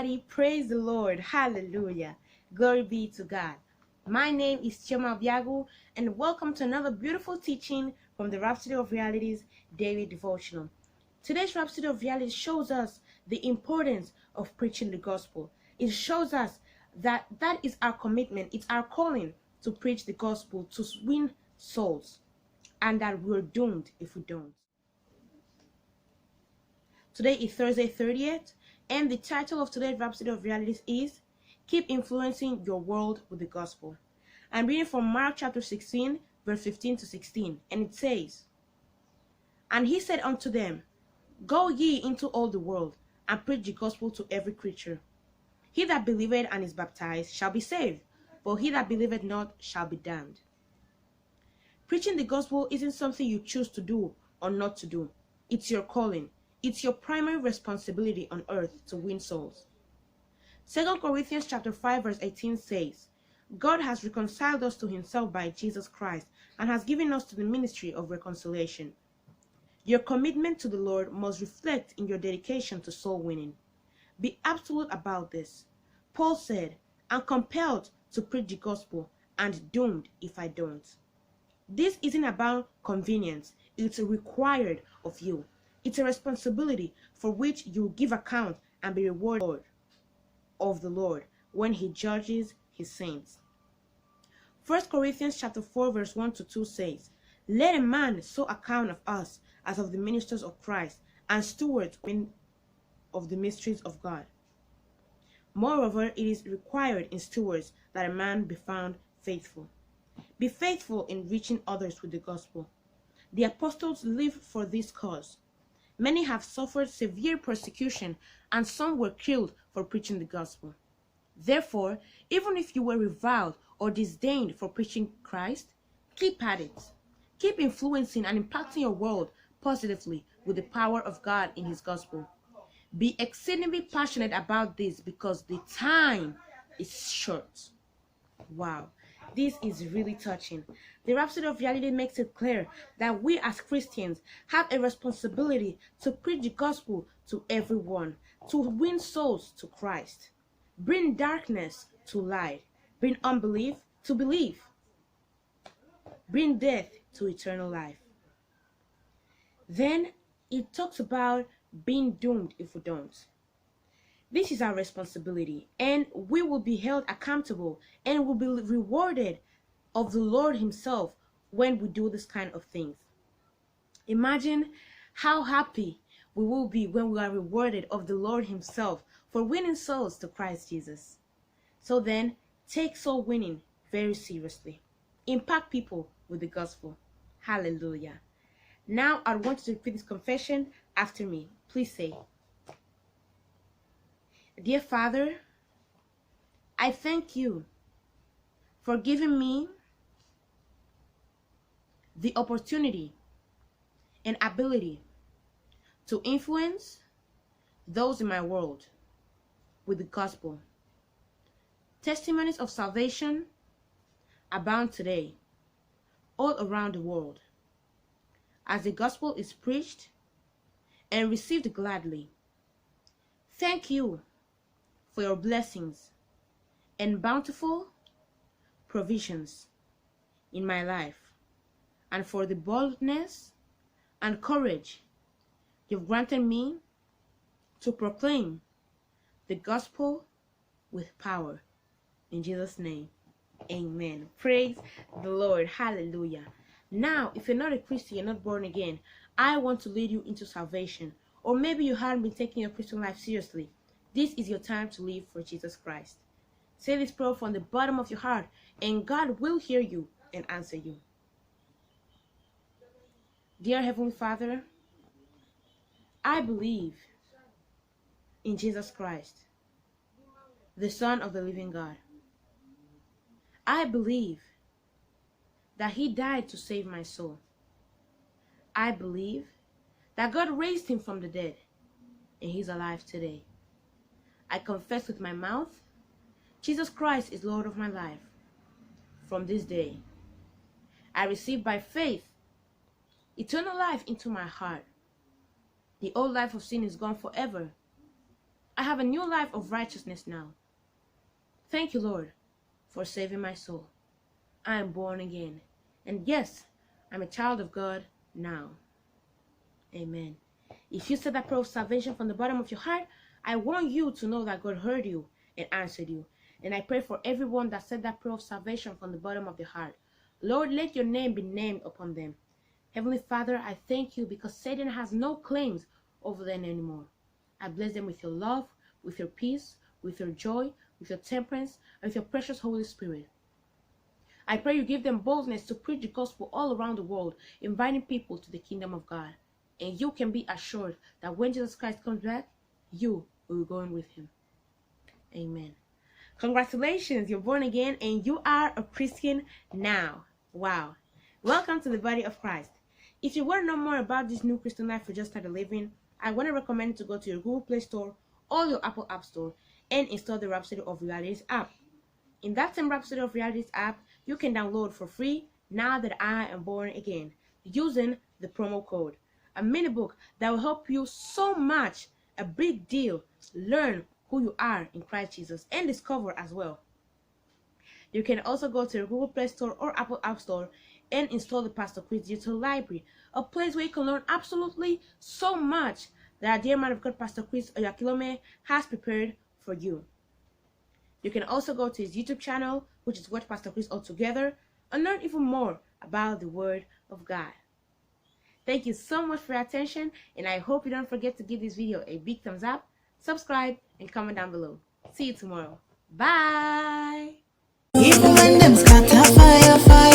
everybody. Praise the Lord. Hallelujah. Glory be to God. My name is Chema Biagu, and welcome to another beautiful teaching from the Rhapsody of Realities daily devotional. Today's Rhapsody of Realities shows us the importance of preaching the gospel. It shows us that is our commitment. It's our calling to preach the gospel, to win souls, and that we're doomed if we don't. Today is Thursday 30th, and the title of today's Rhapsody of Realities is Keep Influencing Your World with the Gospel. I'm reading from Mark chapter 16, verse 15 to 16, and it says, And he said unto them, Go ye into all the world, and preach the gospel to every creature. He that believeth and is baptized shall be saved, but he that believeth not shall be damned. Preaching the gospel isn't something you choose to do or not to do. It's your calling. It's your primary responsibility on earth to win souls. 2 Corinthians chapter 5 verse 18 says, God has reconciled us to himself by Jesus Christ and has given us to the ministry of reconciliation. Your commitment to the Lord must reflect in your dedication to soul winning. Be absolute about this. Paul said, I'm compelled to preach the gospel and doomed if I don't. This isn't about convenience. It's required of you. It's a responsibility for which you give account and be rewarded of the Lord when he judges his saints. 1 Corinthians chapter 4 verse 1 to 2 says, Let a man so account of us as of the ministers of Christ and stewards of the mysteries of God. Moreover, it is required in stewards that a man be found faithful. Be faithful in reaching others with the gospel. The apostles lived for this cause. Many have suffered severe persecution, and some were killed for preaching the gospel. Therefore, even if you were reviled or disdained for preaching Christ, keep at it. Keep influencing and impacting your world positively with the power of God in his gospel. Be exceedingly passionate about this because the time is short. Wow. This is really touching. The Rhapsody of Reality makes it clear that we as Christians have a responsibility to preach the gospel to everyone, to win souls to Christ, bring darkness to light, bring unbelief to belief, bring death to eternal life. Then it talks about being doomed if we don't. This is our responsibility, and we will be held accountable and will be rewarded of the Lord himself when we do this kind of things. Imagine how happy we will be when we are rewarded of the Lord himself for winning souls to Christ Jesus. So then, take soul winning very seriously. Impact people with the gospel. Hallelujah. Now, I want you to repeat this confession after me. Please say, Dear Father, I thank you for giving me the opportunity and ability to influence those in my world with the gospel. Testimonies of salvation abound today all around the world as the gospel is preached and received gladly. Thank you for your blessings and bountiful provisions in my life, and for the boldness and courage you've granted me to proclaim the gospel with power. In Jesus' name, amen. Praise the Lord. Hallelujah. Now, if you're not a Christian, you're not born again, I want to lead you into salvation. Or maybe you haven't been taking your Christian life seriously. This is your time to live for Jesus Christ. Say this prayer from the bottom of your heart, and God will hear you and answer you. Dear Heavenly Father, I believe in Jesus Christ, the Son of the living God. I believe that he died to save my soul. I believe that God raised him from the dead, and he's alive today. I confess with my mouth, Jesus Christ is Lord of my life. From this day, I receive by faith eternal life into my heart. The old life of sin is gone forever, I have a new life of righteousness now. Thank you, Lord, for saving my soul. I am born again. And yes, I'm a child of God now. Amen. If you said that prayer of salvation from the bottom of your heart, I want you to know that God heard you and answered you. And I pray for everyone that said that prayer of salvation from the bottom of their heart. Lord, let your name be named upon them. Heavenly Father, I thank you because Satan has no claims over them anymore. I bless them with your love, with your peace, with your joy, with your temperance, and with your precious Holy Spirit. I pray you give them boldness to preach the gospel all around the world, inviting people to the kingdom of God. And you can be assured that when Jesus Christ comes back, you will be going with him. Amen. Congratulations, you're born again and you are a Christian now. Wow. Welcome to the body of Christ. If you want to know more about this new Christian life you just started living, I want to recommend you to go to your Google Play Store or your Apple App Store and install the Rhapsody of Realities app. In that same Rhapsody of Realities app, you can download for free Now That I Am Born Again using the promo code. A mini book that will help you so much, a big deal, learn who you are in Christ Jesus and discover as well. You can also go to your Google Play Store or Apple App Store and install the Pastor Chris Digital Library, a place where you can learn absolutely so much that our dear man of God, Pastor Chris Oyakilome, has prepared for you. You can also go to his YouTube channel, which is Watch Pastor Chris Altogether, and learn even more about the Word of God. Thank you so much for your attention, and I hope you don't forget to give this video a big thumbs up, subscribe, and comment down below. See you tomorrow. Bye! Even when them scatter fire, fire.